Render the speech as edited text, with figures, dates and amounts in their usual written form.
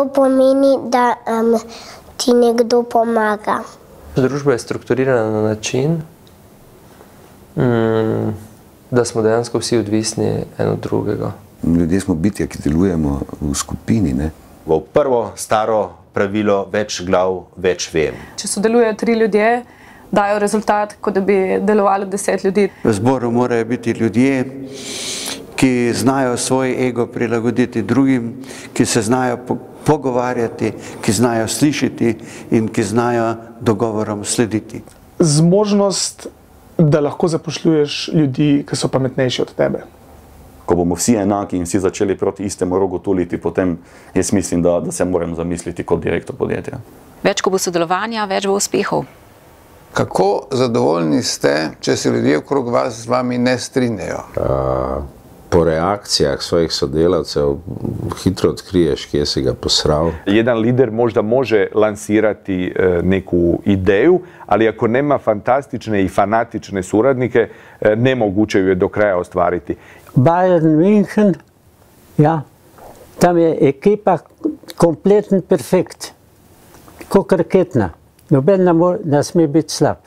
To pomeni, da ti nekdo pomaga. Družba je strukturirana na način, da smo dejansko vsi odvisni en od drugega. Ljudje smo bitja, ki delujemo v skupini, ne? V prvo staro pravilo več glav, več vem. Če sodelujejo 3 ljudje, dajo rezultat, kot da bi delovalo 10 ljudi. V zboru morajo biti ljudje, ki znajo svoj ego prilagoditi drugim, ki se znajo pogovarjati, ki znajo slišati in ki znajo dogovorom slediti. Zmožnost, da lahko zaposluješ ljudi, ki so pametnejši od tebe. Ko bomo vsi enaki in vsi začeli proti istemu rogu tuliti, potem jaz mislim, da se moram zamisliti kot direktor podjetja. Več ko bo sodelovanja, več bo uspehov. Kako zadovoljni ste, če se ljudje okrog vas z vami ne strinjajo? Po reakcijah svojih sodelavcev hitro otkriješ, kje si ga posral. Jedan lider možda može lansirati neku ideju, ali ako nema fantastične i fanatične suradnike, nemoguće ju je do kraja ostvariti. Bayern München, ja, tam je ekipa kompletno perfekt, kot raketna. Noben ne sme biti slab.